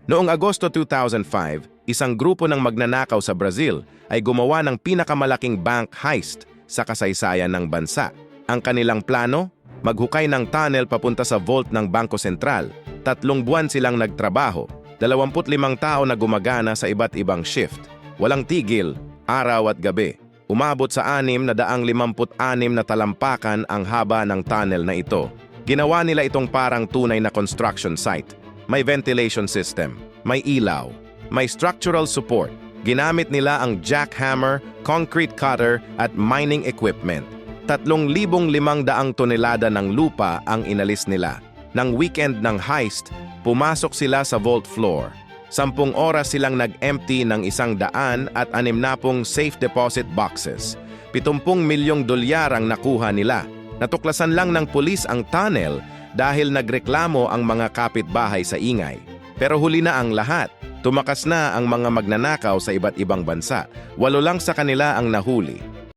Noong Agosto 2005, isang grupo ng magnanakaw sa Brazil ay gumawa ng pinakamalaking bank heist sa kasaysayan ng bansa. Ang kanilang plano? Maghukay ng tunnel papunta sa vault ng Bangko Sentral. 3 buwan silang nagtrabaho, 25 tao na gumagana sa iba't ibang shift. Walang tigil, araw at gabi. Umabot sa 656 na talampakan ang haba ng tunnel na ito. Ginawa nila itong parang tunay na construction site. May ventilation system, may ilaw, may structural support. Ginamit nila ang jackhammer, concrete cutter at mining equipment. 3,500 tonelada ng lupa ang inalis nila. Nang weekend ng heist, pumasok sila sa vault floor. 10 oras silang nag-empty ng 160 safe deposit boxes. 70 milyong dolyar ang nakuha nila. Natuklasan lang ng pulis ang tunnel dahil nagreklamo ang mga kapitbahay sa ingay. Pero huli na ang lahat. Tumakas na ang mga magnanakaw sa iba't ibang bansa. 8 lang sa kanila ang nahuli.